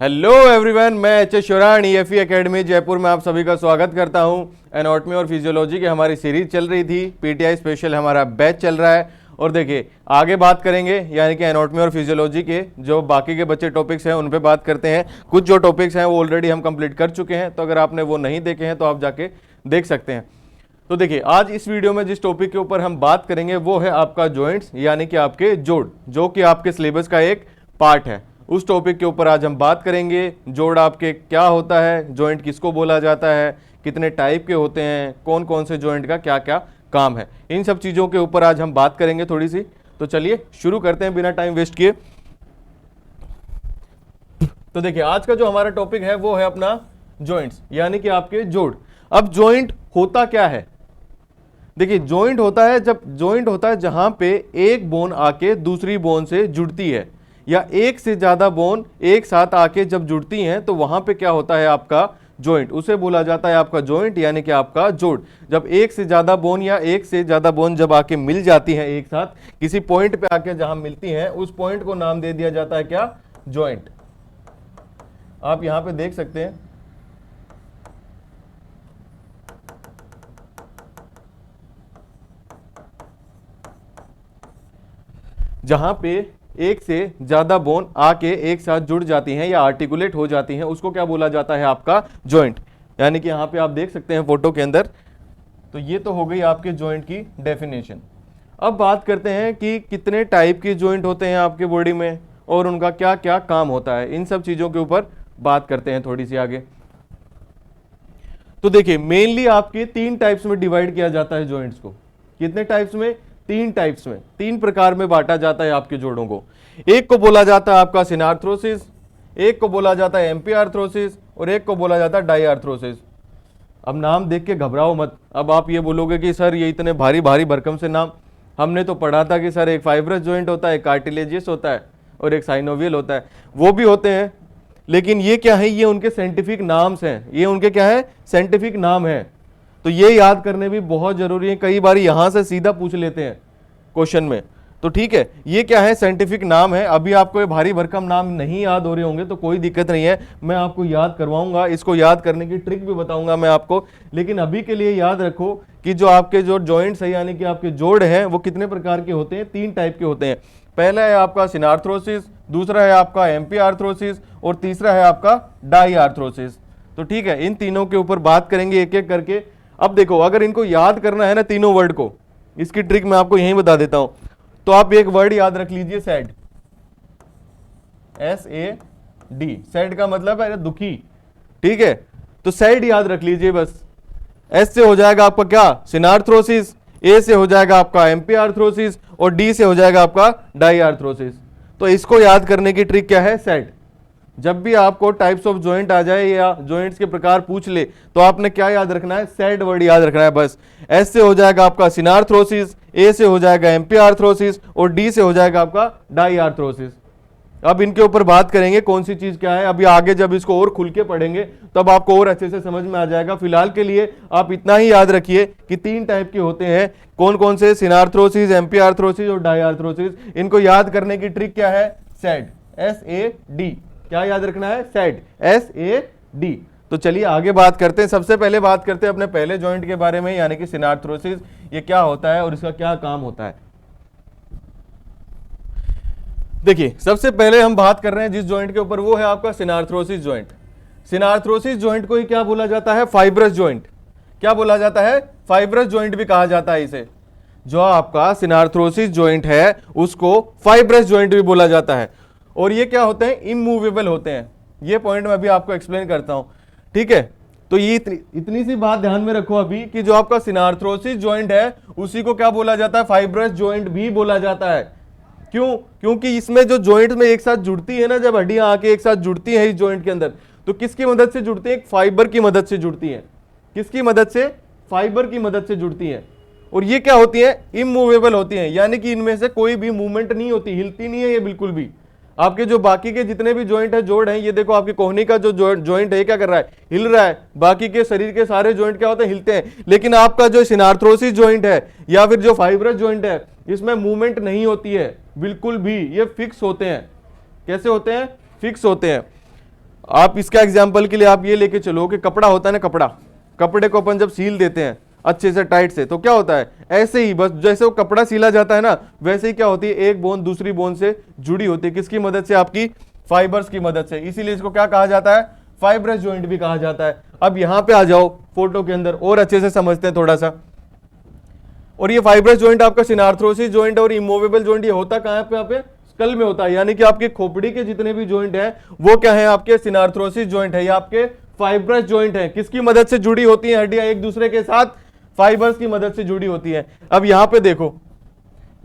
Hello everyone, मैं H Sheoran ईएफई academy Jaipur में आप सभी का स्वागत करता हूं। एनाटॉमी और फिजियोलॉजी की हमारी सीरीज चल रही थी, पीटीआई स्पेशल हमारा बैच चल रहा है। और देखिए आगे बात करेंगे, यानी कि एनाटॉमी और फिजियोलॉजी के जो बाकी के बच्चे टॉपिक्स हैं उन पे बात करते हैं। कुछ जो टॉपिक्स हैं वो ऑलरेडी हम कंप्लीट कर चुके हैं, तो अगर आपने वो नहीं देखे हैं तो आप जाके देख सकते हैं। तो देखिए आज इस वीडियो में जिस टॉपिक के ऊपर हम बात करेंगे वो है आपका जॉइंट्स, यानी कि आपके जोड़, जो कि आपके सिलेबस का एक पार्ट है। उस टॉपिक के ऊपर आज हम बात करेंगे। जोड़ आपके क्या होता है, जॉइंट किसको बोला जाता है, कितने टाइप के होते हैं, कौन कौन से जॉइंट का क्या क्या काम है, इन सब चीज़ों के ऊपर आज हम बात करेंगे थोड़ी सी। तो चलिए शुरू करते हैं बिना टाइम वेस्ट किए। तो देखिए आज का जो हमारा टॉपिक है वो है अपना जॉइंट्स, यानी कि आपके जोड़। अब जॉइंट होता क्या है? देखिए जॉइंट होता है जहां पे एक बोन आके दूसरी बोन से जुड़ती है, या एक से ज्यादा बोन एक साथ आके जब जुड़ती हैं तो वहां पे क्या होता है आपका जॉइंट, उसे बोला जाता है आपका जॉइंट, यानी कि आपका जोड़। जब एक से ज्यादा बोन या एक से ज्यादा बोन जब आके मिल जाती है एक साथ किसी पॉइंट पे आके जहां मिलती हैं, उस पॉइंट को नाम दे दिया जाता है क्या? जॉइंट। आप यहां पे देख सकते हैं जहां पे एक से ज्यादा बोन आके एक साथ जुड़ जाती हैं या आर्टिकुलेट हो जाती हैं, उसको क्या बोला जाता है? आपका जॉइंट। यानी कि यहां पे आप देख सकते हैं फोटो के अंदर। तो ये तो हो गई आपके जॉइंट की डेफिनेशन। अब बात करते हैं कि कितने टाइप के जॉइंट होते हैं आपके बॉडी में और उनका क्या क्या काम होता है। इन सब चीजों के ऊपर बात करते हैं थोड़ी सी आगे। तो देखिए मेनली आपके तीन टाइप्स में डिवाइड किया जाता है जॉइंट्स को। कितने टाइप्स में? तीन टाइप्स में, तीन प्रकार में बांटा जाता है आपके जोड़ों को। एक को बोला जाता है आपका सिनार्थ्रोसिस, एक को बोला जाता है एम्पी आर्थ्रोसिस, और एक को बोला जाता है डाई आर्थ्रोसिस। अब नाम देख के घबराओ मत। अब आप ये बोलोगे कि सर ये इतने भारी भारी भरकम से नाम, हमने तो पढ़ा था कि सर एक फाइब्रस जॉइंट होता है, एक कार्टिलेजियस होता है और एक साइनोवियल होता है। वो भी होते हैं, लेकिन ये क्या है? ये उनके साइंटिफिक नाम्स हैं। ये उनके क्या है? साइंटिफिक नाम है। तो ये याद करने भी बहुत जरूरी है। कई बार यहां से सीधा पूछ लेते हैं क्वेश्चन में, तो ठीक है ये क्या है? साइंटिफिक नाम है। अभी आपको ये भारी भरकम नाम नहीं याद हो रहे होंगे तो कोई दिक्कत नहीं है, मैं आपको याद करवाऊंगा। इसको याद करने की ट्रिक भी बताऊंगा मैं आपको। लेकिन अभी के लिए याद रखो कि जो आपके जो जॉइंट्स है, यानी कि आपके जोड़ हैं, वो कितने प्रकार के होते हैं? तीन टाइप के होते हैं। पहला है आपका सिनार्थ्रोसिस, दूसरा है आपका एम्पी आर्थ्रोसिस और तीसरा है आपका डाई आर्थ्रोसिस। तो ठीक है, इन तीनों के ऊपर बात करेंगे एक एक करके। अब देखो अगर इनको याद करना है ना तीनों वर्ड को, इसकी ट्रिक मैं आपको यहीं बता देता हूं। तो आप एक वर्ड याद रख लीजिए, सैड, SAD। सैड का मतलब है दुखी, ठीक है? तो सैड याद रख लीजिए बस। S से हो जाएगा आपका क्या? सिनार्थ्रोसिस, A से हो जाएगा आपका एम्पी आर्थ्रोसिस और D से हो जाएगा आपका डाई आर्थ्रोसिस। तो इसको याद करने की ट्रिक क्या है? सैड। जब भी आपको टाइप्स ऑफ जॉइंट आ जाए या जॉइंट्स के प्रकार पूछ ले तो आपने क्या याद रखना है? सैड वर्ड याद रखना है बस। एस से हो जाएगा आपका सिनार्थ्रोसिस, ए से हो जाएगा एम्पी आर्थ्रोसिस और डी से हो जाएगा आपका डाई आर्थ्रोसिस। अब इनके ऊपर बात करेंगे कौन सी चीज क्या है। अभी आगे जब इसको और खुल के पढ़ेंगे तब आपको और अच्छे से समझ में आ जाएगा। फिलहाल के लिए आप इतना ही याद रखिए कि तीन टाइप के होते हैं। कौन कौन से? सिनार्थ्रोसिस, एम्पी आर्थ्रोसिस और डाई आर्थ्रोसिस। इनको याद करने की ट्रिक क्या है? Sad, SAD। क्या याद रखना है? Sad, SAD। तो चलिए आगे बात करते हैं। सबसे पहले बात करते हैं अपने पहले जॉइंट के बारे में, यानी कि सिनार्थ्रोसिस। ये क्या होता है और इसका क्या काम होता है? देखिए सबसे पहले हम बात कर रहे हैं जिस जॉइंट के ऊपर, वो है आपका सिनार्थ्रोसिस जॉइंट। सिनार्थ्रोसिस जॉइंट को ही क्या बोला जाता है? Fibrous joint. क्या बोला जाता है? फाइब्रस जॉइंट भी कहा जाता है इसे। जो आपका सिनार्थ्रोसिस जॉइंट है उसको फाइब्रस जॉइंट भी बोला जाता है। और ये क्या होते हैं? इमूवेबल होते हैं। ये पॉइंट मैं अभी आपको एक्सप्लेन करता हूं, ठीक है? तो ये इतनी सी बात ध्यान में रखो अभी कि जो आपका सिनार्थ्रोसिस जॉइंट है उसी को क्या बोला जाता है? फाइब्रस जॉइंट भी बोला जाता है। क्यों? क्योंकि इसमें जो जॉइंट में एक साथ जुड़ती है ना, जब हड्डियां आके एक साथ जुड़ती है इस जॉइंट के अंदर, तो किसकी मदद से जुड़ती है? एक फाइबर की मदद से जुड़ती है। किसकी मदद से? फाइबर की मदद से जुड़ती है। और ये क्या होती है? इमूवेबल होती है, यानी कि इनमें से कोई भी मूवमेंट नहीं होती, हिलती नहीं है ये बिल्कुल भी। आपके जो बाकी के जितने भी जॉइंट है, जोड़ है, ये देखो आपकी कोहनी का जो जॉइंट है क्या कर रहा है? हिल रहा है। बाकी के शरीर के सारे जॉइंट क्या होते हैं? हिलते हैं। लेकिन आपका जो सिनार्थ्रोसिस जॉइंट है या फिर जो फाइब्रस जॉइंट है, इसमें मूवमेंट नहीं होती है बिल्कुल भी। ये फिक्स होते हैं। कैसे होते हैं? फिक्स होते हैं। आप इसका एग्जाम्पल के लिए आप ये लेके चलो कि कपड़ा होता है ना, कपड़ा, कपड़े को अपन जब सील देते हैं अच्छे से टाइट से, तो क्या होता है, ऐसे ही बस जैसे वो कपड़ा सीला जाता है ना, वैसे ही क्या होती है, एक बोन दूसरी बोन से जुड़ी होती है। किसकी मदद से? आपकी फाइबर्स की मदद से। इसीलिए इसको क्या कहा जाता है? फाइब्रस जॉइंट भी कहा जाता है। अब यहां पे आ जाओ फोटो के अंदर और अच्छे से समझते हैं थोड़ा सा। और ये फाइब्रस जॉइंट आपका सिनार्थ्रोसिस जॉइंट और इमूवेबल जॉइंट ये होता कहां पे? यहाँ पे स्कल में होता है। यानी कि आपके खोपड़ी के जितने भी जॉइंट हैं वो क्या है? आपके सिनार्थ्रोसिस जॉइंट है या आपके फाइब्रस जॉइंट है। किसकी मदद से जुड़ी होती है हड्डियां एक दूसरे के साथ? फाइबर्स की मदद से जुड़ी होती है। अब यहां पे देखो,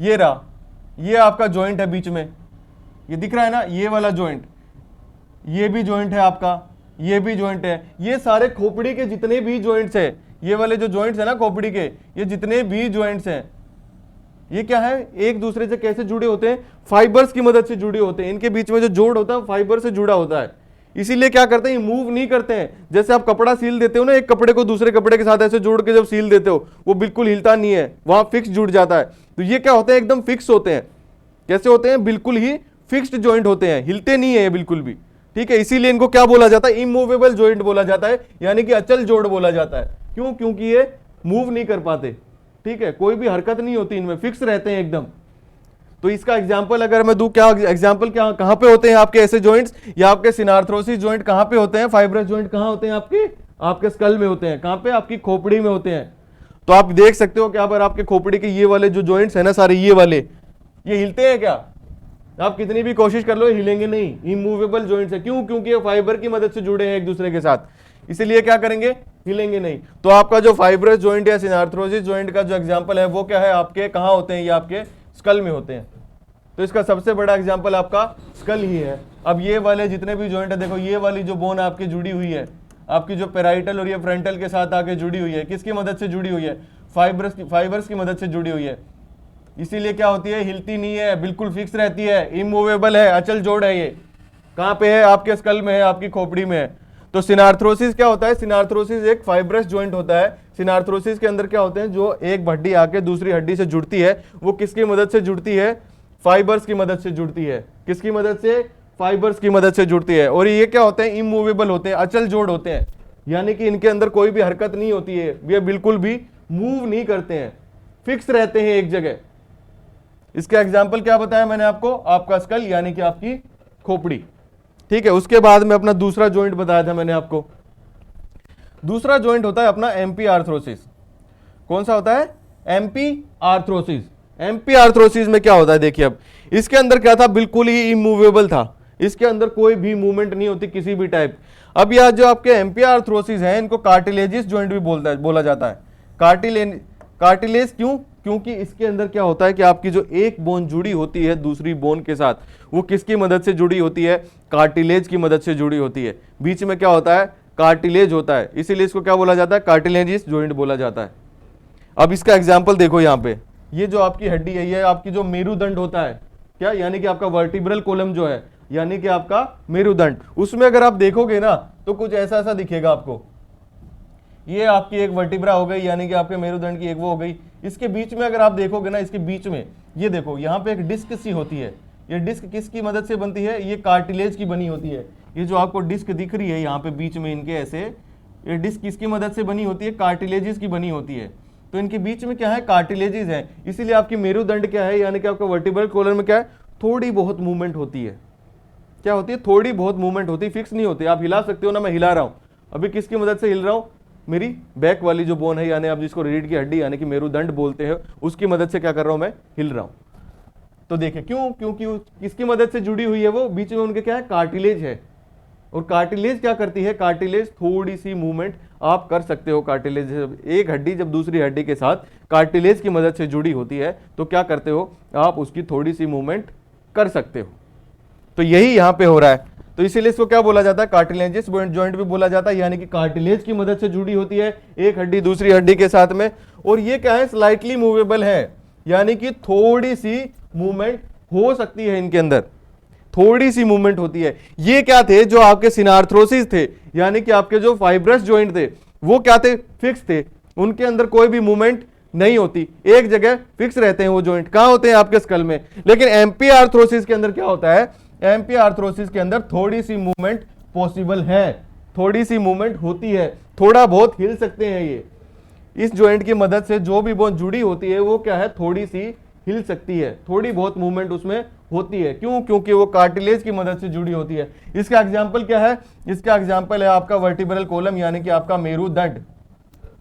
ये रहा, ये आपका जॉइंट है बीच में, ये दिख रहा है ना, ये वाला जॉइंट, ये भी जॉइंट है आपका, ये भी जॉइंट है। ये सारे खोपड़ी के जितने भी जॉइंट्स है, ये वाले जो जॉइंट्स है ना खोपड़ी के, ये जितने भी जॉइंट्स हैं, ये क्या है? एक दूसरे से कैसे जुड़े होते हैं? फाइबर्स की मदद से जुड़े होते हैं। इनके बीच में जो जोड़ होता है फाइबर से जुड़ा होता है। इसीलिए क्या करते हैं? मूव नहीं करते हैं। जैसे आप कपड़ा सील देते हो ना, एक कपड़े को दूसरे कपड़े के साथ ऐसे जोड़ के जब सील देते हो, वो बिल्कुल हिलता नहीं है, वहां फिक्स जुड़ जाता है। तो ये क्या होते हैं? एकदम फिक्स होते हैं। कैसे होते हैं? बिल्कुल ही फिक्स्ड जॉइंट होते हैं, हिलते नहीं है बिल्कुल भी। ठीक है, इसीलिए इनको क्या बोला जाता है? इमूवेबल जॉइंट बोला जाता है, यानी कि अचल जोड़ बोला जाता है। क्यों? क्योंकि ये मूव नहीं कर पाते। ठीक है, कोई भी हरकत नहीं होती इनमें, फिक्स रहते हैं एकदम। तो इसका एग्जांपल अगर मैं दूं, क्या एग्जांपल, क्या कहां पे होते हैं आपके ऐसे जॉइंट्स? या आपके सिनार्थ्रोसिस जॉइंट कहां पे होते हैं? फाइब्रस जॉइंट कहां होते हैं आपके स्कल में होते हैं। कहां पे? आपकी खोपड़ी में होते हैं। तो आप देख सकते हो कि अगर आपके खोपड़ी के ये वाले जो जॉइंट्स है ना सारे, ये वाले, ये हिलते हैं क्या? आप कितनी भी कोशिश कर लो, हिलेंगे नहीं। इमूवेबल जॉइंट्स है। क्यों? क्योंकि ये फाइबर की मदद से जुड़े हैं एक दूसरे के साथ, इसीलिए क्या करेंगे? हिलेंगे नहीं। तो आपका जो फाइब्रस जॉइंट या सिनार्थ्रोसिस जॉइंट का जो एग्जांपल है वो क्या है? आपके कहां होते हैं? ये आपके स्कल में होते हैं। तो इसका सबसे बड़ा एग्जांपल आपका स्कल ही है। अब ये वाले जितने भी जॉइंट है, देखो ये वाली जो बोन आपकी जुड़ी हुई है, आपकी जो पेराइटल और ये फ्रंटल के साथ आके जुड़ी हुई है, किसकी मदद से जुड़ी हुई है? फाइबर्स की मदद से जुड़ी हुई है। इसीलिए क्या होती है? हिलती नहीं है, बिल्कुल फिक्स रहती है, इमूवेबल है, अचल जोड़ है। ये कहां पे है? आपके स्कल में है, आपकी खोपड़ी में है। तो सिनार्थ्रोसिस क्या होता है? सिनार्थ्रोसिस एक फाइब्रस जॉइंट होता है। सिनार्थ्रोसिस के अंदर क्या होते हैं? जो एक हड्डी आके दूसरी हड्डी से जुड़ती है, वो किसकी मदद से जुड़ती है? फाइबर्स की मदद से जुड़ती है। किसकी मदद से? फाइबर्स की मदद से जुड़ती है। और ये क्या होते हैं? इमूवेबल होते हैं, अचल जोड़ होते हैं। यानी कि इनके अंदर कोई भी हरकत नहीं होती है, ये बिल्कुल भी मूव नहीं करते हैं, फिक्स रहते हैं एक जगह। इसका एग्जाम्पल क्या बताया मैंने आपको? आपका स्कल, यानी कि आपकी खोपड़ी। ठीक है, उसके बाद में अपना दूसरा जॉइंट बताया था मैंने आपको। दूसरा जॉइंट होता है अपना एमपी आर्थ्रोसिस। कौन सा होता है? MP arthrosis. एमपी आर्थ्रोसिस में क्या होता है? देखिए, अब इसके अंदर क्या था? बिल्कुल ही इमूवेबल था। इसके अंदर कोई भी मूवमेंट नहीं होती किसी भी टाइप। अब यह जो आपके एमपी आर्थ्रोसिस है, इनको कार्टिलेजिस जॉइंट भी बोला जाता है। कार्टिलेज क्यों? क्योंकि इसके अंदर क्या होता है कि आपकी जो एक बोन जुड़ी होती है दूसरी बोन के साथ, वो किसकी मदद से जुड़ी होती है? कार्टिलेज की मदद से जुड़ी होती है। बीच में क्या होता है? कार्टिलेज होता है। इसीलिए इसको क्या बोला जाता है? कार्टिलेजिस जॉइंट बोला जाता है। अब इसका एग्जाम्पल देखो, यहाँ पे ये जो आपकी हड्डी है, ये आपकी जो मेरुदंड होता है, क्या, यानी कि आपका वर्टिब्रल कॉलम जो है, यानी कि आपका मेरुदंड, उसमें अगर आप देखोगे ना तो कुछ ऐसा ऐसा दिखेगा आपको। ये आपकी एक वर्टिब्रा हो गई, यानी कि आपके मेरुदंड की एक वो हो गई। इसके बीच में अगर आप देखोगे ना, इसके बीच में ये देखो, यहाँ पे एक डिस्क सी होती है। ये डिस्क किसकी मदद से बनती है? ये कार्टिलेज की बनी होती है। ये जो आपको डिस्क दिख रही है यहाँ पे बीच में इनके ऐसे, ये डिस्क किसकी मदद से बनी होती है? कार्टिलेजिस की बनी होती है। तो इनके बीच में क्या है? कार्टिलेजिस है। इसीलिए आपकी मेरुदंड क्या है, यानी कि आपका वर्टिब्रल कॉलम में क्या है? थोड़ी बहुत मूवमेंट होती है। क्या होती है? थोड़ी बहुत मूवमेंट होती है, फिक्स नहीं होती। आप हिला सकते हो ना, मैं हिला रहा हूं अभी, किसकी मदद से हिल रहा हूं? मेरी बैक वाली जो बोन है, यानी आप जिसको रीढ़ की हड्डी यानी कि मेरुदंड बोलते हैं, उसकी मदद से क्या कर रहा हूं? मैं हिल रहा हूं। तो देखिए क्यों? क्योंकि किसकी मदद से जुड़ी हुई है? वो बीच में उनके क्या है? कार्टिलेज है। और कार्टिलेज क्या करती है? कार्टिलेज थोड़ी सी मूवमेंट आप कर सकते हो। कार्टिलेज, एक हड्डी जब दूसरी हड्डी के साथ कार्टिलेज की मदद से जुड़ी होती है तो क्या करते हो? आप उसकी थोड़ी सी मूवमेंट कर सकते हो। तो यही यहां पे हो रहा है। तो इसीलिए इसको क्या बोला जाता है? कार्टिलेजिस जॉइंट भी बोला जाता है, यानी कि कार्टिलेज की मदद से जुड़ी होती है एक हड्डी दूसरी हड्डी के साथ में। और ये क्या है? स्लाइटली मूवेबल है, यानी कि थोड़ी सी मूवमेंट हो सकती है इनके अंदर, थोड़ी सी मूवमेंट होती है। ये क्या थे? जो आपके सिनार्थ्रोसिस थे, यानी कि आपके जो फाइब्रस जॉइंट थे, वो क्या थे? फिक्स थे। उनके अंदर कोई भी मूवमेंट नहीं होती, एक जगह फिक्स रहते हैं वो जॉइंट। कहां होते हैं? आपके स्कल में। लेकिन एमपी आर्थ्रोसिस के अंदर क्या होता है? एमपी आर्थ्रोसिस के अंदर थोड़ी सी मूवमेंट पॉसिबल है, थोड़ी सी मूवमेंट होती है, थोड़ा बहुत हिल सकते हैं ये। इस जॉइंट की मदद से जो भी बोन जुड़ी होती है वो क्या है, थोड़ी सी हिल सकती है, थोड़ी बहुत मूवमेंट उसमें होती है। क्यों? क्योंकि वो कार्टिलेज की मदद से जुड़ी होती है। इसका एग्जाम्पल क्या है? इसका एग्जाम्पल है आपका वर्टिब्रल कॉलम यानी कि आपका मेरुदंड।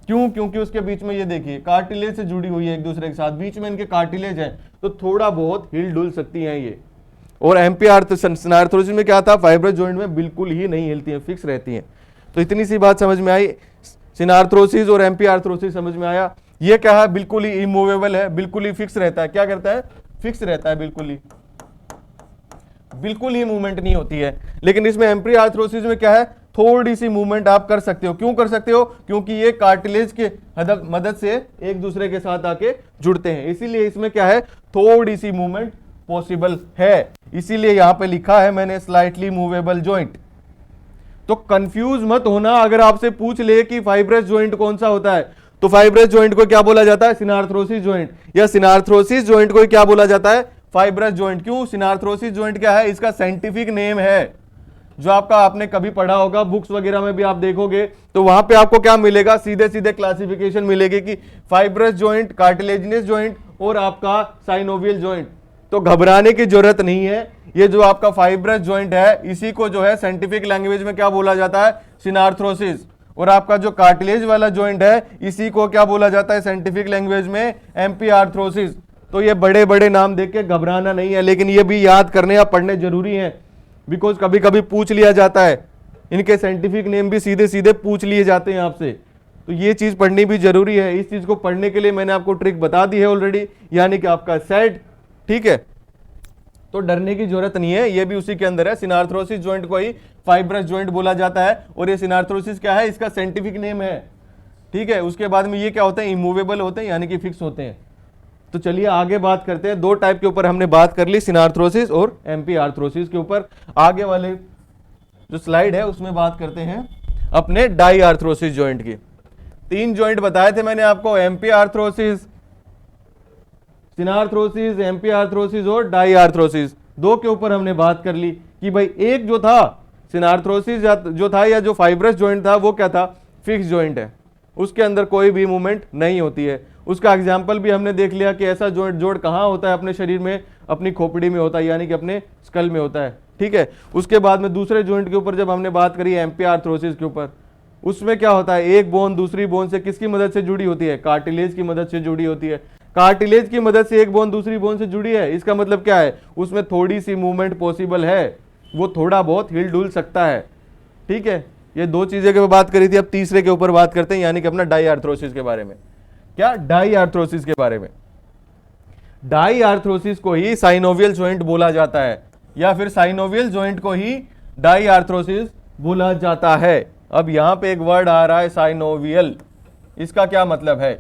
क्यों? क्योंकि उसके बीच में ये देखिए कार्टिलेज से जुड़ी हुई है एक दूसरे के साथ, बीच में इनके कार्टिलेज है, तो थोड़ा बहुत हिल डुल सकती हैं ये। और एम्पियार्थ्रोसिस में क्या था, फाइब्रस जॉइंट में बिल्कुल ही नहीं हिलती हैं, फिक्स रहती हैं। तो इतनी सी बात समझ में आई। सिनार्थ्रोसिस और एम्पियार्थ्रोसिस समझ में आया। ये क्या है, बिल्कुल ही इमूवेबल है, बिल्कुल ही फिक्स रहता है। क्या करता है? फिक्स रहता है, बिल्कुल ही मूवमेंट नहीं होती है। लेकिन इसमें एम्पियार्थ्रोसिस में क्या है, थोड़ी सी मूवमेंट आप कर सकते हो। क्यों कर सकते हो? क्योंकि ये कार्टिलेज के मदद से एक दूसरे के साथ आके जुड़ते हैं, इसीलिए इसमें क्या है, थोड़ी सी मूवमेंट पॉसिबल है। इसीलिए यहां पे लिखा है मैंने स्लाइटली मूवेबल जॉइंट। तो कंफ्यूज मत होना, अगर आपसे पूछ ले कि फाइब्रस जॉइंट कौन सा होता है, तो फाइब्रस जॉइंट को क्या बोला जाता है, सिनार्थ्रोसिस जॉइंट, या सिनार्थ्रोसिस जॉइंट को क्या बोला जाता है, फाइब्रस जॉइंट। क्यों? सिनार्थ्रोसिस जॉइंट क्या है, इसका साइंटिफिक नेम है, जो आपका आपने कभी पढ़ा होगा, बुक्स वगैरह में भी आप देखोगे तो वहां पे आपको क्या मिलेगा, सीधे सीधे क्लासिफिकेशन मिलेगी कि फाइब्रस जॉइंट, कार्टिलेजिनस जॉइंट और आपका साइनोवियल जॉइंट। तो घबराने की जरूरत नहीं है। ये जो आपका फाइब्रस जॉइंट है, इसी को जो है साइंटिफिक लैंग्वेज में क्या बोला जाता है, सिनार्थ्रोसिस। और आपका जो कार्टिलेज वाला जॉइंट है, इसी को क्या बोला जाता है साइंटिफिक लैंग्वेज में, एम्पियार्थ्रोसिस। तो ये बड़े बड़े नाम देख के घबराना नहीं है, लेकिन ये भी याद करने या पढ़ने जरूरी है, बिकॉज कभी कभी पूछ लिया जाता है, इनके साइंटिफिक नेम भी सीधे सीधे पूछ लिए जाते हैं आपसे। तो ये चीज पढ़नी भी जरूरी है। इस चीज को पढ़ने के लिए मैंने आपको ट्रिक बता दी है ऑलरेडी, यानी कि आपका सेट, ठीक है। तो डरने की जरूरत नहीं है, ये भी उसी के अंदर है। सिनार्थ्रोसिस जॉइंट को ही फाइब्रस जॉइंट बोला जाता है, और ये सिनार्थ्रोसिस क्या है, इसका साइंटिफिक नेम है, ठीक है। उसके बाद में ये क्या होते हैं, इमूवेबल होते हैं यानी कि फिक्स होते हैं। तो चलिए आगे बात करते हैं। दो टाइप के ऊपर हमने बात कर ली, सिनार्थ्रोसिस और एम्पियार्थ्रोसिस के ऊपर। आगे वाले जो स्लाइड है उसमें बात करते हैं अपने डाईआर्थ्रोसिस जॉइंट की। 3 जॉइंट बताए थे मैंने आपको, एम्पियार्थ्रोसिस, सिनार्थ्रोसिस, एम्पियार्थ्रोसिस और डाईआर्थ्रोसिस। 2 के ऊपर हमने बात कर ली कि भाई एक जो था सिनार्थ्रोसिस जो था, या जो फाइब्रस जॉइंट था, वो क्या था, फिक्स जॉइंट है, उसके अंदर कोई भी मूवमेंट नहीं होती है। उसका एग्जाम्पल भी हमने देख लिया कि ऐसा जॉइंट जोड़ कहाँ होता है अपने शरीर में, अपनी खोपड़ी में होता है, यानी कि अपने स्कल में होता है, ठीक है। उसके बाद में दूसरे जॉइंट के ऊपर जब हमने बात करी एम्पियार्थ्रोसिस के ऊपर, उसमें क्या होता है, एक बोन दूसरी बोन से किसकी मदद से जुड़ी होती है, कार्टिलेज की मदद से जुड़ी होती है। कार्टिलेज की मदद से एक बोन दूसरी बोन से जुड़ी है, इसका मतलब क्या है, उसमें थोड़ी सी मूवमेंट पॉसिबल है, वो थोड़ा बहुत हिल डुल सकता है, ठीक है। ये 2 चीजें के बात करी थी, अब तीसरे के ऊपर बात करते हैं, यानी कि अपना डाईआर्थ्रोसिस के बारे में। क्या? डाईआर्थ्रोसिस के बारे में। डाईआर्थ्रोसिस को ही साइनोवियल जॉइंट बोला जाता है, या फिर साइनोवियल जॉइंट को ही डाईआर्थ्रोसिस बोला जाता है। अब यहां पे एक वर्ड आ रहा है साइनोवियल, इसका क्या मतलब है?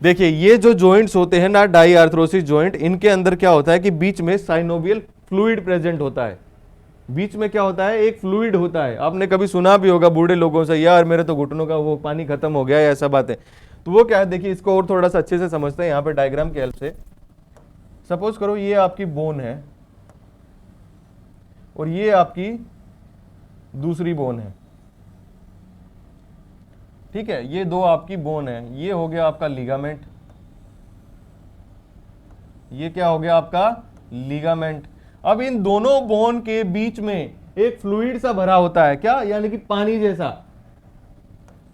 देखिए ये जो जॉइंट्स होते हैं ना, डाईआर्थ्रोसिस जॉइंट, इनके अंदर क्या होता है कि बीच में साइनोवियल फ्लूइड प्रेजेंट होता है। बीच में क्या होता है, एक फ्लूइड होता है। आपने कभी सुना भी होगा बूढ़े लोगों से, यार मेरे तो घुटनों का वो पानी खत्म हो गया है, ऐसा बात है। तो वो क्या है, देखिए इसको और थोड़ा सा अच्छे से समझते हैं यहाँ पे डायग्राम की हेल्प से। सपोज करो ये आपकी बोन है और ये आपकी दूसरी बोन है, ठीक है। ये 2 आपकी बोन है, ये हो गया आपका लिगामेंट, ये क्या हो गया आपका लिगामेंट। अब इन दोनों बोन के बीच में एक फ्लूइड सा भरा होता है, क्या, यानी कि पानी जैसा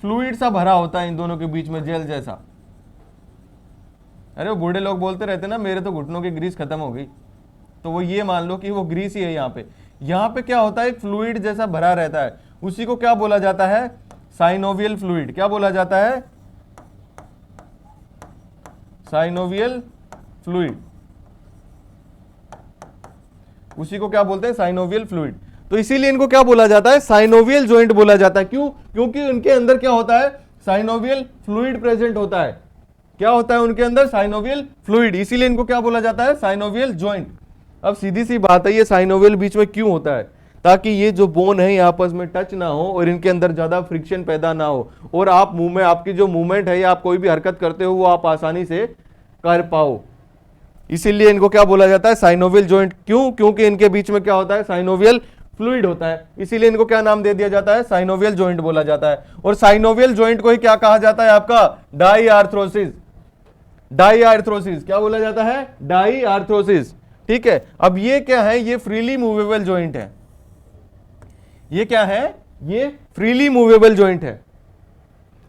फ्लूइड सा भरा होता है इन दोनों के बीच में, जेल जैसा। अरे वो बूढ़े लोग बोलते रहते ना, मेरे तो घुटनों की ग्रीस खत्म हो गई, तो वो ये मान लो कि वो ग्रीस ही है। यहाँ पे क्या होता है, एक फ्लूइड जैसा भरा रहता है, उसी को क्या बोला जाता है, साइनोवियल फ्लूइड। क्या बोला जाता है, साइनोवियल फ्लूइड, उसी को क्या बोलते हैं, साइनोवियल फ्लूइड। तो इसीलिए इनको क्या बोला जाता है, साइनोवियल जॉइंट बोला जाता है। क्यों? क्योंकि उनके अंदर क्या होता है, साइनोवियल फ्लूइड प्रेजेंट होता है। क्या होता है उनके अंदर, साइनोवियल फ्लूइड, इसीलिए इनको क्या बोला जाता है, साइनोवियल जॉइंट। अब सीधी सी बात है, ये साइनोवियल बीच में क्यों होता है, ताकि ये जो बोन है आपस में टच ना हो और इनके अंदर ज्यादा फ्रिक्शन पैदा ना हो, और आप मुंह में आपकी जो मूवमेंट है या आप कोई भी हरकत करते हो वो आप आसानी से कर पाओ। इसीलिए इनको क्या बोला जाता है, साइनोवियल जॉइंट। क्यों? क्योंकि इनके बीच में क्या होता है, साइनोवियल फ्लूइड होता है, इसीलिए इनको क्या नाम दे दिया जाता है, साइनोवियल जॉइंट बोला जाता है। और साइनोवियल जॉइंट को ही क्या कहा जाता है आपका, डाईआर्थ्रोसिस। डाईआर्थ्रोसिस क्या बोला जाता है, डाईआर्थ्रोसिस। ठीक है, अब ये क्या है, ये फ्रीली मूवेबल जॉइंट है। ये क्या है, ये फ्रीली मूवेबल जॉइंट है,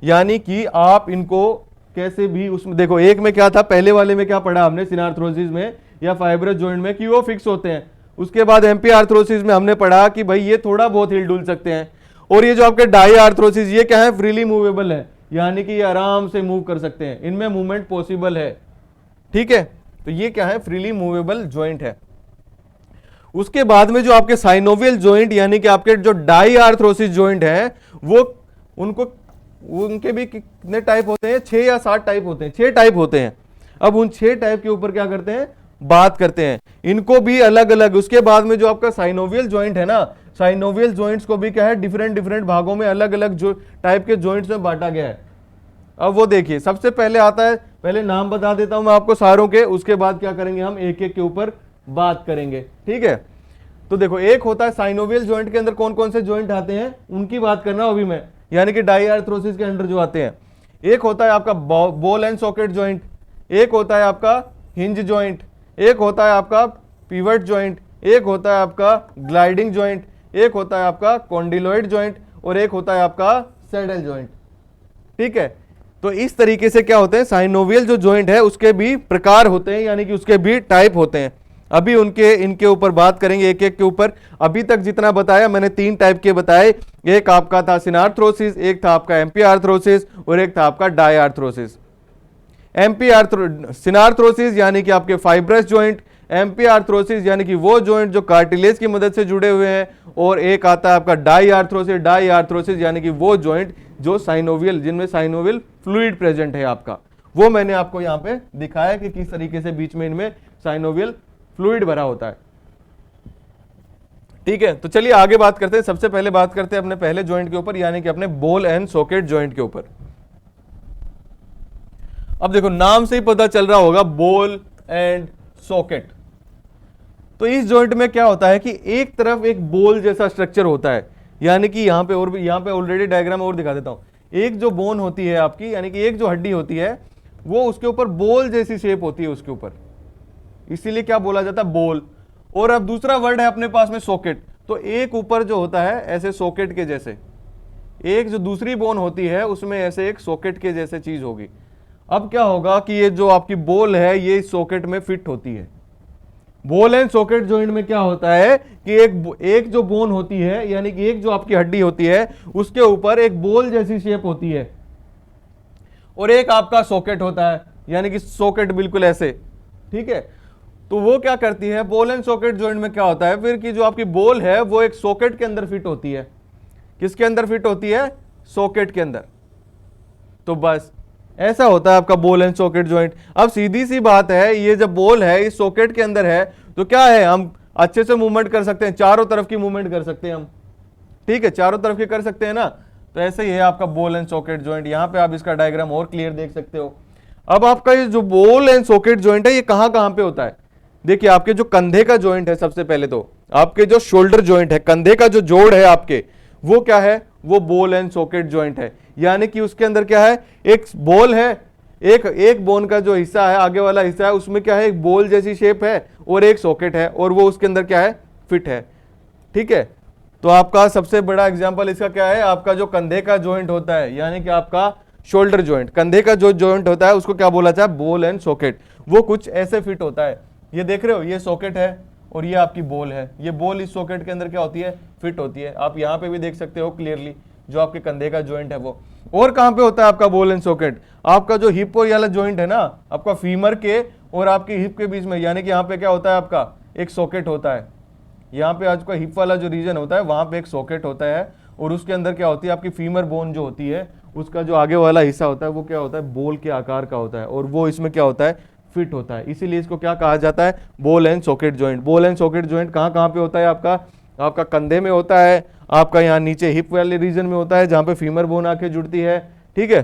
यानी कि आप इनको कैसे भी उसमें देखो, एक में क्या था, पहले वाले में क्या पढ़ा हमने सिनार्थ्रोसिस में या फाइब्रस जॉइंट में कि वो फिक्स होते हैं। उसके बाद एमपी आर्थ्रोसिस में हमने पढ़ा कि भाई ये थोड़ा बहुत हिल डुल सकते हैं। और ये जो आपके डाई आर्थ्रोसिस, ये क्या है, फ्रीली मूवेबल है, यानी कि ये आराम से मूव कर सकते हैं, इनमें मूवमेंट पॉसिबल है। ठीक है, तो ये क्या है, फ्रीली मूवेबल जॉइंट है। उसके बाद में जो आपके साइनोवियल जॉइंट यानी कि आपके जो डाई आर्थ्रोसिस जॉइंट है, वो उनके भी कितने टाइप होते हैं, 6 या 7 टाइप होते हैं, 6 टाइप होते हैं। अब उन 6 टाइप के ऊपर क्या करते हैं, बात करते हैं, इनको भी अलग अलग। उसके बाद में जो आपका साइनोवियल जॉइंट है ना, साइनोवियल जॉइंट्स को भी क्या है, डिफरेंट डिफरेंट भागों में अलग अलग जो टाइप के जॉइंट्स में बांटा गया है। अब वो देखिए, सबसे पहले आता है, पहले नाम बता देता हूं मैं आपको सारों के, उसके बाद क्या करेंगे, हम एक एक के ऊपर बात करेंगे। ठीक है, तो देखो, एक होता है साइनोवियल जॉइंट के अंदर कौन कौन से जॉइंट आते हैं, उनकी बात करना अभी मैं, यानी कि डाईआर्थ्रोसिस के अंदर जो आते हैं। एक होता है आपका बॉल एंड सॉकेट जॉइंट, एक होता है आपका हिंज जॉइंट, एक होता है आपका पिवट जॉइंट, एक होता है आपका ग्लाइडिंग जॉइंट, एक होता है आपका कॉन्डिलोइड जॉइंट, और एक होता है आपका सैडल जॉइंट। ठीक है, तो इस तरीके से क्या होते हैं, साइनोवियल जो जॉइंट है उसके भी प्रकार होते हैं, यानी कि उसके भी टाइप होते हैं। अभी इनके ऊपर बात करेंगे एक एक के ऊपर। अभी तक जितना बताया मैंने 3 टाइप के बताए, एक आपका था सिनार्थ्रोसिस, एक था आपका एमपी आर्थ्रोसिस, और एक था आपका डाईआर्थ्रोसिस। सिनार्थ्रोसिस यानी कि आपके फाइब्रस जॉइंट, एमपी आर्थ्रोसिस यानी कि वो जॉइंट जो कार्टिलेज की मदद से जुड़े हुए हैं, और एक आता है आपका डाईआर्थ्रोसिस। डाईआर्थ्रोसिस यानी कि वो जॉइंट जो साइनोवियल, जिनमें साइनोवियल फ्लूइड प्रेजेंट है आपका, वो मैंने आपको यहाँ पे दिखाया कि किस तरीके से बीच में इनमें साइनोवियल फ्लूइड भरा होता है। ठीक है, तो चलिए आगे बात करते हैं। सबसे पहले बात करते हैं अपने पहले जॉइंट के ऊपर, यानी कि अपने बॉल एंड सॉकेट जॉइंट के ऊपर। अब देखो, नाम से ही पता चल रहा होगा, बॉल एंड सॉकेट। तो इस जॉइंट में क्या होता है कि एक तरफ एक बॉल जैसा स्ट्रक्चर होता है, यानी कि यहां पे, और यहां पे ऑलरेडी डायग्राम और दिखा देता हूं। एक जो बोन होती है आपकी, यानी कि एक जो हड्डी होती है, वो उसके ऊपर बॉल जैसी शेप होती है उसके ऊपर, इसीलिए क्या बोला जाता है, बॉल। और अब दूसरा वर्ड है अपने पास में सॉकेट। तो एक ऊपर जो होता है ऐसे सॉकेट के जैसे, एक जो दूसरी बोन होती है उसमें ऐसे एक सॉकेट के जैसे चीज होगी। अब क्या होगा कि ये जो आपकी बॉल है ये सॉकेट में फिट होती है। बॉल एंड सॉकेट जॉइंट में क्या होता है कि एक जो बोन होती है, यानी कि एक जो आपकी हड्डी होती है, उसके ऊपर एक बॉल जैसी शेप होती है, और एक आपका सॉकेट होता है, यानी कि सॉकेट बिल्कुल ऐसे। ठीक है, तो वो क्या करती है, बॉल एंड सॉकेट जॉइंट में क्या होता है फिर कि जो आपकी बॉल है वो एक सॉकेट के अंदर फिट होती है। किसके अंदर फिट होती है, सॉकेट के अंदर। तो बस ऐसा होता है आपका बॉल एंड सॉकेट जॉइंट। अब सीधी सी बात है, ये जब बॉल है इस सॉकेट के अंदर है, तो क्या है, हम अच्छे से मूवमेंट कर सकते हैं, चारों तरफ की मूवमेंट कर सकते हैं हम। ठीक है, चारों तरफ की कर सकते हैं ना। तो ऐसे ही है आपका बॉल एंड सॉकेट जॉइंट। यहां पे आप इसका डायग्राम और क्लियर देख सकते हो। अब आपका ये जो बॉल एंड सॉकेट जॉइंट है ये कहां कहां पे होता है, देखिए आपके जो कंधे का जॉइंट है, सबसे पहले तो आपके जो शोल्डर जॉइंट है, कंधे का जो जोड़ है आपके, वो क्या है, वो बॉल एंड सॉकेट जॉइंट है। यानी कि उसके अंदर क्या है, एक बॉल है, एक बोन का जो हिस्सा है, आगे वाला हिस्सा है, उसमें क्या है, एक बॉल जैसी शेप है, और एक सॉकेट है, और वो उसके अंदर क्या है, फिट है। ठीक है, तो आपका सबसे बड़ा एग्जांपल इसका क्या है, आपका जो कंधे का जॉइंट होता है, यानी कि आपका शोल्डर जॉइंट, कंधे का जो जॉइंट होता है उसको क्या बोला जाता है, बॉल एंड सॉकेट। वो कुछ ऐसे फिट होता है। ये देख रहे हो, ये सॉकेट है और ये आपकी बॉल है। ये बॉल इस सॉकेट के अंदर क्या होती है, फिट होती है। आप यहाँ पे भी देख सकते हो क्लियरली, जो आपके कंधे का जॉइंट है वो। और कहां पे होता है आपका बॉल एंड सॉकेट, आपका जो हिप वाला जॉइंट है ना, आपका फीमर के और आपकी हिप के बीच में, यानी कि यहाँ पे क्या होता है, आपका एक सॉकेट होता है। यहाँ पे आज का हिप वाला जो रीजन होता है वहां पे एक सॉकेट होता है, और उसके अंदर क्या होती है, आपकी फीमर बोन जो होती है, उसका जो आगे वाला हिस्सा होता है वो क्या होता है, बॉल के आकार का होता है, और वो इसमें क्या होता है, फिट होता है। इसीलिए इसको क्या कहा जाता है, ball and socket joint. Ball and socket joint कहाँ कहाँ पे होता है, आपका कंधे में होता है, आपका यहाँ नीचे हिप वाले रीजन में होता है, जहां पे फीमर बोन आके जुड़ती है। ठीक है,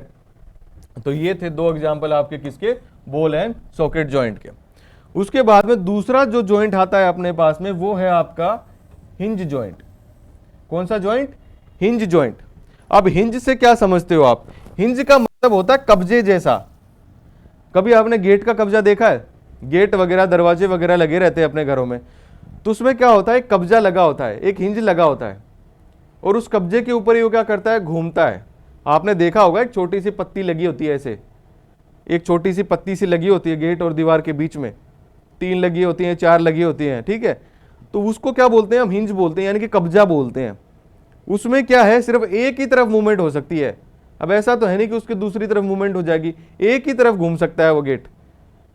तो ये थे 2 एग्जांपल आपके किसके, बॉल एंड सॉकेट जॉइंट के। उसके बाद में दूसरा जो जॉइंट आता है अपने पास में, वो है आपका हिंज जॉइंट। कौन सा जॉइंट? Hinge joint. अब हिंज से क्या समझते हो आप? हिंज का मतलब होता है कब्जे जैसा। कभी आपने गेट का कब्जा देखा है? गेट वगैरह दरवाजे वगैरह लगे रहते हैं अपने घरों में, तो उसमें क्या होता है, एक कब्जा लगा होता है, एक हिंज लगा होता है, और उस कब्जे के ऊपर ही वो क्या करता है, घूमता है। आपने देखा होगा एक छोटी सी पत्ती लगी होती है, ऐसे एक छोटी सी पत्ती सी लगी होती है गेट और दीवार के बीच में, 3 लगी होती हैं, 4 लगी होती हैं, ठीक है। तो उसको क्या बोलते हैं हम? हिंज बोलते हैं, यानी कि कब्जा बोलते हैं। उसमें क्या है, सिर्फ एक ही तरफ मूवमेंट हो सकती है। अब ऐसा तो है नहीं कि उसके दूसरी तरफ मूवमेंट हो जाएगी, एक ही तरफ घूम सकता है वो गेट।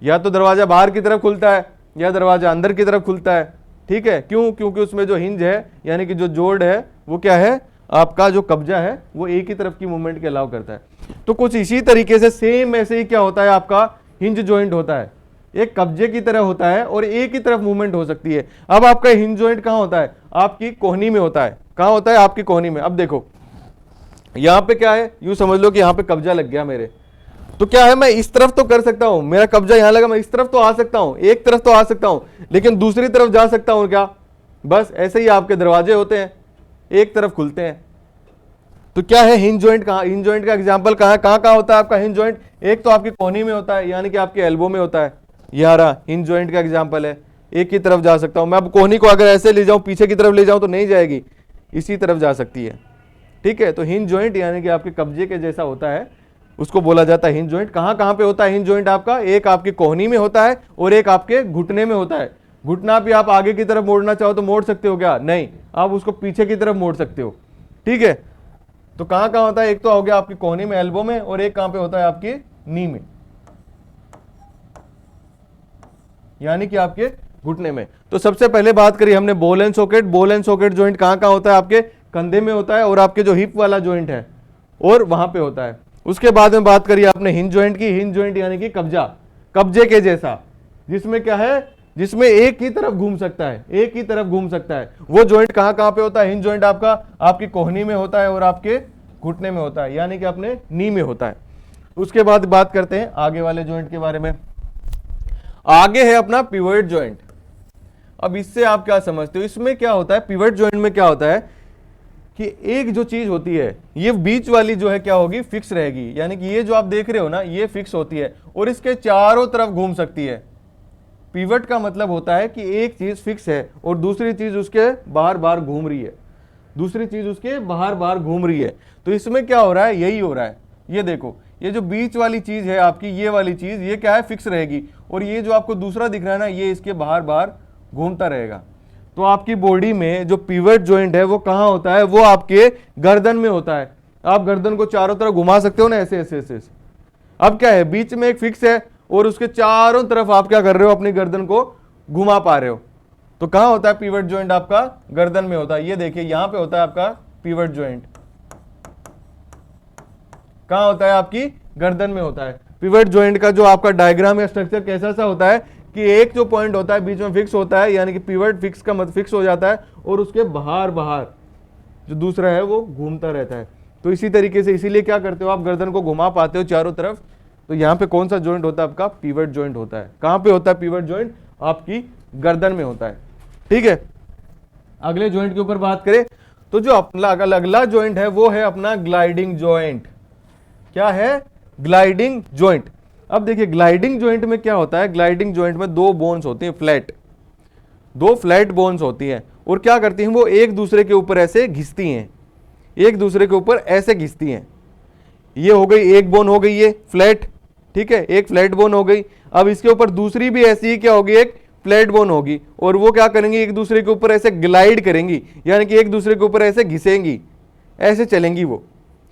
या तो दरवाजा बाहर की तरफ खुलता है या दरवाजा अंदर की तरफ खुलता है, ठीक है। क्यों? क्योंकि उसमें जो हिंज है यानी कि जो जोड़ है वो क्या है, आपका जो कब्जा है वो एक ही तरफ की मूवमेंट के अलाउ करता है। तो कुछ इसी तरीके से सेम ऐसे ही क्या होता है, आपका हिंज जॉइंट होता है, एक कब्जे की तरह होता है और एक ही तरफ मूवमेंट हो सकती है। अब आपका हिंज जॉइंट कहां होता है? आपकी कोहनी में होता है। कहां होता है? आपकी कोहनी में। अब देखो यहां पे क्या है, यूं समझ लो कि यहां पे कब्जा लग गया मेरे, तो क्या है, मैं इस तरफ तो कर सकता हूं, मेरा कब्जा यहां लगा, मैं इस तरफ तो आ सकता हूं, एक तरफ तो आ सकता हूं, लेकिन दूसरी तरफ जा सकता हूं क्या? बस ऐसे ही आपके दरवाजे होते हैं, एक तरफ खुलते हैं। तो क्या है हिंज जॉइंट? कहां हिंज जॉइंट का एग्जांपल कहां होता है आपका हिंज जॉइंट? एक तो आपकी कोहनी में होता है, यानी कि आपके एल्बो में होता है। यारा हिंज जॉइंट का एग्जांपल है, एक ही तरफ जा सकता हूं मैं। अब कोहनी को अगर ऐसे ले जाऊं, पीछे की तरफ ले जाऊं तो नहीं जाएगी, इसी तरफ जा सकती है, ठीक है। तो हिंज जॉइंट यानी कि आपके कब्जे के जैसा होता है, उसको बोला जाता है हिंज जॉइंट। कहां पे होता है हिंज जॉइंट आपका? एक आपकी कोहनी में होता है और एक आपके घुटने में होता है। घुटना भी आप आगे की तरफ मोड़ना चाहो तो मोड़ सकते हो क्या? नहीं, आप उसको पीछे की तरफ मोड़ सकते हो, ठीक है। तो कहां होता है? एक तो हो गया आपकी कोहनी में, एल्बो में, और एक कहां पे होता है? आपकी नी में, यानी कि आपके घुटने में। तो सबसे पहले बात करी हमने ball and socket. Ball and socket joint कहां होता है? आपके कंधे में होता है, और आपके जो हिप वाला जॉइंट है और वहां पे होता है। उसके बाद में बात करी आपने हिंज जॉइंट की। हिंज जॉइंट यानी कि कब्जा, कब्जे के जैसा, जिसमें क्या है, जिसमें एक ही तरफ घूम सकता है, एक ही तरफ घूम सकता है। वो जॉइंट कहां पे होता है? हिंज जॉइंट आपका आपकी कोहनी में होता है और आपके घुटने में होता है, यानी कि अपने नी में होता है। उसके बाद बात करते हैं आगे वाले जॉइंट के बारे में। आगे है अपना पिवट जॉइंट। अब इससे आप क्या समझते हो? इसमें क्या होता है, पिवट जॉइंट में क्या होता है कि एक जो चीज होती है, ये बीच वाली जो है क्या होगी, फिक्स रहेगी। यानी कि ये जो आप देख रहे हो ना, ये फिक्स होती है और इसके चारों तरफ घूम सकती है। पिवट का मतलब होता है कि एक चीज फिक्स है और दूसरी चीज उसके बाहर बाहर घूम रही है, दूसरी चीज उसके बाहर बाहर घूम रही है। तो इसमें क्या हो रहा है, यही हो रहा है। ये देखो, ये जो बीच वाली चीज है आपकी, ये वाली चीज, ये क्या है, फिक्स रहेगी, और ये जो आपको दूसरा दिख रहा है ना, ये इसके बाहर बाहर घूमता रहेगा। तो आपकी बॉडी में जो पिवट जॉइंट है वो कहां होता है? वो आपके गर्दन में होता है। आप गर्दन को चारों तरफ घुमा सकते हो ना, ऐसे ऐसे ऐसे। अब क्या है, बीच में एक फिक्स है और उसके चारों तरफ आप क्या कर रहे हो, अपनी गर्दन को घुमा पा रहे हो। तो कहां होता है पिवट जॉइंट? आपका गर्दन में होता है। ये देखिए यहां पे होता है आपका पिवट जॉइंट। कहां होता है? आपकी गर्दन में होता है। पिवट जॉइंट का जो आपका डायग्राम या स्ट्रक्चर कैसा सा होता है कि एक जो पॉइंट होता है बीच में फिक्स होता है, यानी कि पिवट फिक्स का मतलब फिक्स हो जाता है, और उसके बाहर बाहर जो दूसरा है वो घूमता रहता है। तो इसी तरीके से, इसीलिए क्या करते हो आप, गर्दन को घुमा पाते हो चारों तरफ। तो यहाँ पे कौन सा जॉइंट होता है? आपका पिवट जॉइंट होता है। कहां पे होता है पिवट जॉइंट? आपकी गर्दन में होता है, ठीक है। अगले जॉइंट के ऊपर बात करें तो जो अपना अगला जॉइंट है वो है अपना ग्लाइडिंग जॉइंट। क्या है? Gliding joint. अब देखिए ग्लाइडिंग जॉइंट में क्या होता है, ग्लाइडिंग जॉइंट में दो बोन्स होती हैं, फ्लैट, दो फ्लैट बोन्स होती हैं, और क्या करती हैं, वो एक दूसरे के ऊपर ऐसे घिसती हैं, एक दूसरे के ऊपर ऐसे घिसती हैं। ये हो गई एक बोन, हो गई ये फ्लैट, ठीक है, एक फ्लैट बोन हो गई। अब इसके ऊपर दूसरी भी ऐसी ही क्या होगी, एक फ्लैट बोन होगी, और वो क्या करेंगी, एक दूसरे के ऊपर ऐसे ग्लाइड करेंगी, यानी कि एक दूसरे के ऊपर ऐसे घिसेंगी, ऐसे चलेंगी, वो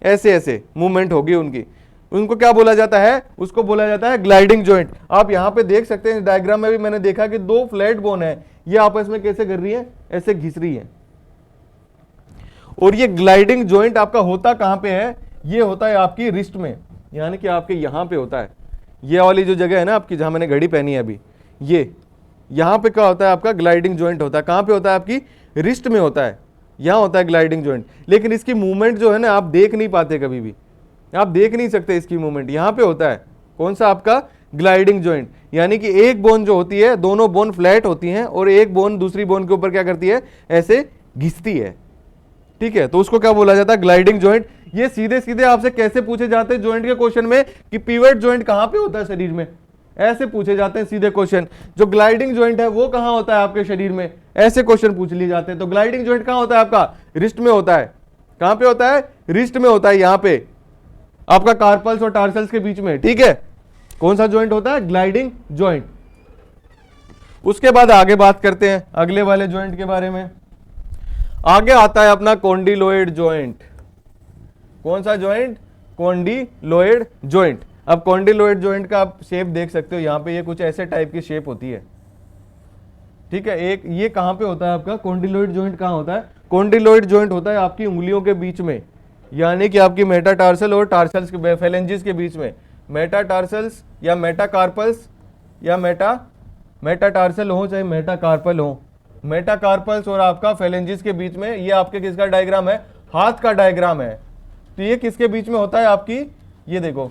ऐसे ऐसे मूवमेंट होगी उनकी। उनको क्या बोला जाता है? उसको बोला जाता है ग्लाइडिंग जॉइंट। आप यहां पे देख सकते हैं डायग्राम में भी मैंने देखा कि दो फ्लैट बोन है, ये आपस में कैसे कर रही है, ऐसे घिस रही है। और ये ग्लाइडिंग जॉइंट आपका होता कहां पे है? ये होता है आपकी रिस्ट में, यानी कि आपके यहां पे होता है। ये वाली जो जगह है ना आपकी, जहां मैंने घड़ी पहनी है अभी, ये यहां पे क्या होता है, आपका ग्लाइडिंग जॉइंट होता है। कहां पे होता है? आपकी रिस्ट में होता है, यहां होता है ग्लाइडिंग जॉइंट। लेकिन इसकी मूवमेंट जो है ना, आप देख नहीं पाते, कभी भी आप देख नहीं सकते इसकी मूवमेंट। यहां पे होता है कौन सा? आपका ग्लाइडिंग जॉइंट। यानी कि एक बोन जो होती है, दोनों बोन फ्लैट होती हैं, और एक बोन दूसरी बोन के ऊपर क्या करती है, ऐसे घिसती है, ठीक है, तो उसको क्या बोला जाता है, ग्लाइडिंग जॉइंट। ये सीधे सीधे आपसे कैसे पूछे जाते हैं जॉइंट के क्वेश्चन में कि पिवट जॉइंट कहां पे होता है शरीर में, ऐसे पूछे जाते हैं सीधे क्वेश्चन। जो ग्लाइडिंग जॉइंट है वो कहां होता है आपके शरीर में, ऐसे क्वेश्चन पूछ लिए जाते हैं। तो ग्लाइडिंग जॉइंट कहां होता है आपका, रिस्ट में होता है। कहां पे होता है, रिस्ट में होता है, यहां पे आपका कार्पल्स और टार्सल्स के बीच में, ठीक है। कौन सा जॉइंट होता है, ग्लाइडिंग जॉइंट। उसके बाद आगे बात करते हैं अगले वाले जॉइंट के बारे में। आगे आता है अपना कॉन्डिलोइड जॉइंट। कौन सा जॉइंट, कॉन्डिलोइड जॉइंट। अब कॉन्डिलोइड जॉइंट का आप शेप देख सकते हो, यहां पे ये कुछ ऐसे टाइप की शेप होती है, ठीक है। एक ये कहां पे होता है आपका कॉन्डिलोइड जॉइंट, कहां होता है, कॉन्डिलोइड जॉइंट होता है आपकी उंगलियों के बीच में, यानी कि आपकी मेटाटार्सल और टार्सल्स के फेलेंजिस के बीच में। मेटाटार्सल्स या मेटाकार्पल्स या मेटाटार्सल हो चाहे मेटाकार्पल हो, मेटाकार्पल्स और आपका फेलेंजिस के बीच में, ये आपके किसका डायग्राम है, हाथ का डायग्राम है। तो ये किसके बीच में होता है आपकी, ये देखो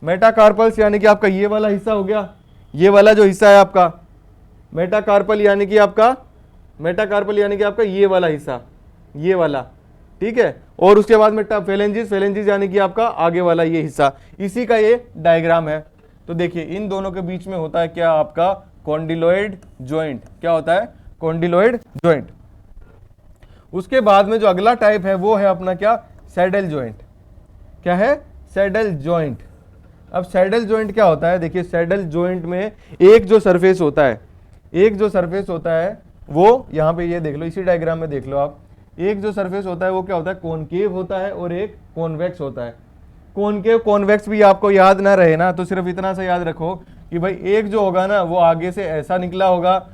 मेटाकार्पल्स यानी कि आपका ये वाला हिस्सा हो गया, ये वाला जो हिस्सा है आपका मेटाकार्पल यानी कि आपका ये वाला हिस्सा, ये वाला, ठीक है। और उसके बाद में फेलेंजिस यानी कि आपका आगे वाला ये हिस्सा, इसी का ये डायग्राम है। तो देखिए इन दोनों के बीच में होता है क्या, आपका कॉन्डिलोइड जॉइंट। क्या होता है, कॉन्डिलोइड जॉइंट। उसके बाद में जो अगला टाइप है वो है अपना क्या, सैडल जॉइंट। क्या है, सैडल जॉइंट। अब सैडल जॉइंट क्या होता है, देखिए सैडल जॉइंट में एक जो सरफेस होता है, वो यहां पे ये देख लो, इसी डायग्राम में देख लो आप, एक जो सरफेस होता है वो क्या होता है, कॉनकेव होता है और एक कॉन्वेक्स होता है। कॉनकेव कॉन्वेक्स भी आपको याद ना रहे ना, तो सिर्फ इतना सा याद रखो कि भाई एक जो होगा ना वो आगे से ऐसा निकला होगा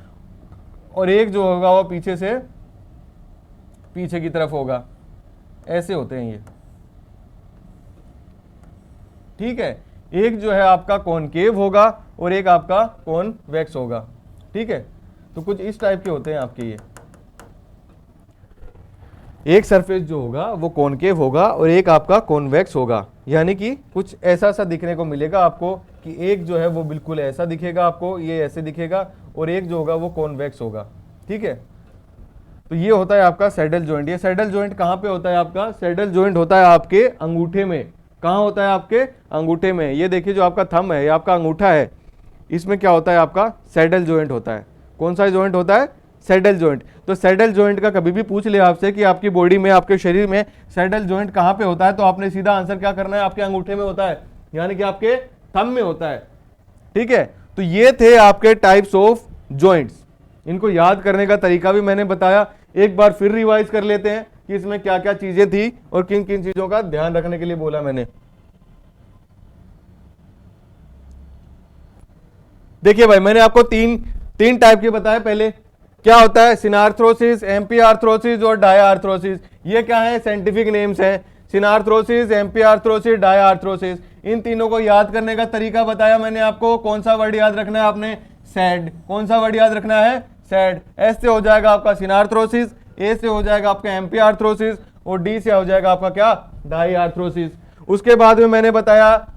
और एक जो होगा वो पीछे से पीछे की तरफ होगा, ऐसे होते हैं ये, ठीक है। एक जो है आपका कॉनकेव होगा और एक आपका कॉन्वेक्स होगा, ठीक है। तो कुछ इस टाइप के होते हैं आपके ये, एक सरफेस जो होगा वो कॉनकेव होगा और एक आपका कॉन्वेक्स होगा, यानी कि कुछ ऐसा सा दिखने को मिलेगा आपको कि एक जो है वो बिल्कुल ऐसा दिखेगा आपको, ये ऐसे दिखेगा, और एक जो होगा वो कॉन्वेक्स होगा, ठीक है। तो ये होता है आपका सैडल जॉइंट। ये सैडल जॉइंट कहां पे होता है आपका, सैडल जॉइंट होता है आपके अंगूठे में। कहां होता है, आपके अंगूठे में। ये देखिए जो आपका थंब है, ये आपका अंगूठा है, इसमें क्या होता है आपका सैडल जॉइंट होता है। कौन सा जॉइंट होता है, सैडल जॉइंट। तो सैडल जॉइंट का कभी भी पूछ ले आपसे कि आपकी बॉडी में, आपके शरीर में सैडल जॉइंट कहां पे होता है, तो आपने सीधा आंसर क्या करना है, आपके अंगूठे में होता है, यानी कि आपके थंब में होता है, ठीक है। तो ये थे आपके टाइप्स ऑफ जॉइंट्स। इनको याद करने का तरीका भी मैंने बताया, एक बार फिर रिवाइज कर लेते हैं कि इसमें क्या क्या चीजें थी और किन किन चीजों का ध्यान रखने के लिए बोला मैंने। देखिए भाई मैंने आपको तीन टाइप के बताए। पहले क्या होता है, सिनार्थ्रोसिस, एम्पिआर्थ्रोसिस और डायार्थ्रोसिस। ये क्या है, साइंटिफिक नेम्स हैं, सिनार्थ्रोसिस, एम्पिआर्थ्रोसिस, डायार्थ्रोसिस। इन तीनों को याद करने का तरीका बताया मैंने आपको। कौन सा वर्ड याद रखना है आपने, सैड। कौन सा वर्ड याद रखना है, सैड। एस से हो जाएगा आपका सिनार्थ्रोसिस, ए से हो जाएगा आपका एम्पिआर्थ्रोसिस और डी से हो जाएगा आपका क्या, डायार्थ्रोसिस। उसके बाद में मैंने बताया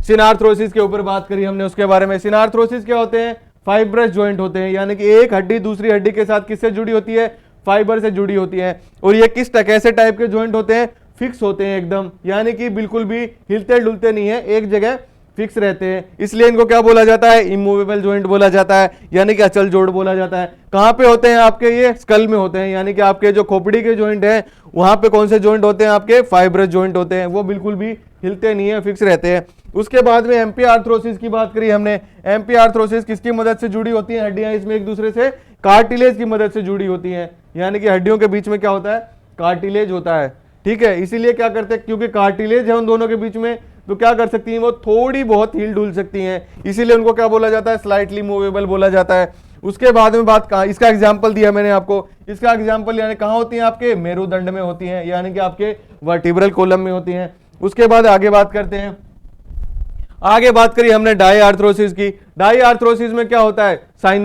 सिनार्थ्रोसिस के ऊपर बात करी हमने उसके बारे में। सिनार्थ्रोसिस क्या होते हैं, फाइब्रस जॉइंट होते हैं, यानी कि एक हड्डी दूसरी हड्डी के साथ किससे जुड़ी होती है, फाइबर से जुड़ी होती है। और ये किस कैसे टाइप के जॉइंट होते हैं, फिक्स होते हैं एकदम, यानी कि बिल्कुल भी हिलते डुलते नहीं है, एक जगह फिक्स रहते हैं, इसलिए इनको क्या बोला जाता है, इमूवेबल जॉइंट बोला जाता है, यानी कि अचल जोड़ बोला जाता है। कहां पे होते हैं आपके, ये स्कल में होते हैं, यानी कि आपके जो खोपड़ी के जॉइंट हैं वहां पे कौन से जॉइंट होते हैं, आपके फाइब्रस जॉइंट होते हैं, वो बिल्कुल भी हिलते नहीं है, फिक्स रहते हैं। उसके बाद में एम्पिआर्थ्रोसिस की बात करी हमने। एम्पिआर्थ्रोसिस किसकी मदद से जुड़ी होती है हड्डियां, इसमें एक दूसरे से कार्टिलेज की मदद से जुड़ी होती हैं, यानी कि हड्डियों के बीच में क्या होता है, कार्टिलेज होता है, ठीक है। इसीलिए क्या करते हैं, क्योंकि कार्टिलेज है उन दोनों के बीच में, तो क्या कर सकती हैं, वो थोड़ी बहुत हिल डुल सकती हैं, इसीलिए उनको क्या बोला जाता है, स्लाइटली मूवेबल बोला जाता है। उसके बाद में बात कहां, इसका एग्जांपल दिया मैंने आपको, इसका एग्जांपल यानी कहां होती हैं, आपके मेरुदंड में होती हैं, यानी कि आपके वर्टिब्रल कॉलम में होती हैं। उसके बाद आगे बात करते हैं, आगे बात करी हमने डायआर्थ्रोसिस की। डायआर्थ्रोसिस में क्या होता है,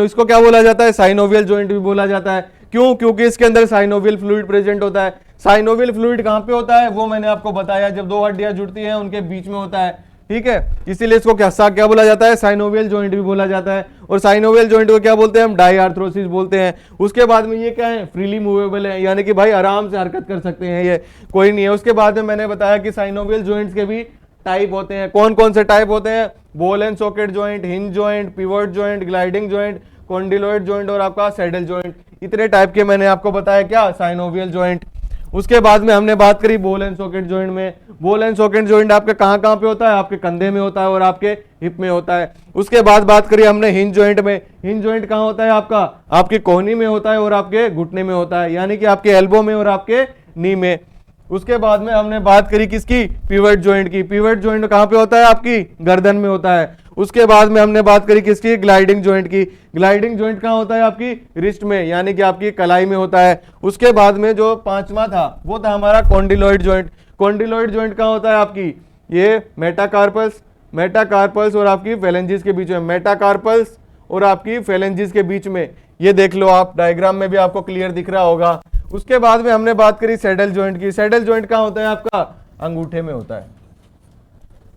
इसको क्या बोला जाता है, साइनोवियल जॉइंट भी बोला जाता है। क्यों, क्योंकि इसके अंदर साइनोवियल फ्लूइड प्रेजेंट होता है। साइनोवियल फ्लूइड कहां पे होता है, वो मैंने आपको बताया, जब दो हड्डियां जुड़ती हैं उनके बीच में होता है। ठीक है, इसीलिए इसको क्या बोला जाता है, साइनोवियल जॉइंट भी बोला जाता है। और साइनोवियल जॉइंट को क्या बोलते हैं हम, डाईआर्थ्रोसिस बोलते हैं। उसके बाद में ये क्या है, फ्रीली मूवेबल है, यानी कि भाई आराम से हरकत कर सकते हैं, ये कोई नहीं है। उसके बाद में मैंने बताया कि साइनोवियल जॉइंट्स के भी टाइप होते हैं। कौन कौन से टाइप होते हैं, ball and socket joint, hinge joint, pivot joint, gliding joint, condyloid joint और आपका सैडल जॉइंट। इतने टाइप के मैंने आपको बताया क्या, साइनोवियल जॉइंट। उसके बाद में हमने बात करी बॉल एंड सॉकेट जॉइंट में। बॉल एंड सॉकेट जॉइंट आपके कहां कहां पे होता है, आपके कंधे में होता है और आपके हिप में होता है। उसके बाद बात करी हमने हिंज जॉइंट में। हिंज जॉइंट कहां होता है आपका, आपकी कोहनी में होता है और आपके घुटने में होता है, यानी कि आपके एल्बो में और आपके नी में। उसके बाद में हमने बात करी किसकी, पिवट जॉइंट की। पिवट जॉइंट कहां पे होता है, आपकी गर्दन में होता है। उसके बाद में हमने बात करी किसकी, ग्लाइडिंग जॉइंट की। ग्लाइडिंग जॉइंट कहां होता है, आपकी रिस्ट में, यानी कि आपकी कलाई में होता है। उसके बाद में जो पांचवा था वो था हमारा कॉन्डिलॉइड जॉइंट। कॉन्डिलॉइड जॉइंट कहां होता है आपकी, ये मेटाकार्पल्स और आपकी फेलेंजिस के बीच में, मेटाकार्पल्स और आपकी फेलेंजिस के बीच में। ये देख लो आप, डायग्राम में भी आपको क्लियर दिख रहा होगा। उसके बाद में हमने बात करी सैडल जॉइंट की। सैडल जॉइंट कहां होता है आपका, अंगूठे में होता है।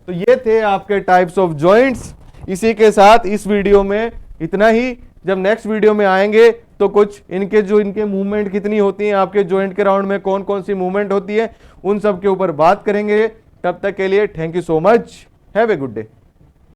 तो ये थे आपके टाइप्स ऑफ जॉइंट्स। इसी के साथ इस वीडियो में इतना ही। जब नेक्स्ट वीडियो में आएंगे तो कुछ इनके मूवमेंट कितनी होती हैं, आपके जॉइंट के राउंड में कौन कौन सी मूवमेंट होती है, उन सब के ऊपर बात करेंगे। तब तक के लिए thank you so much, have a good day.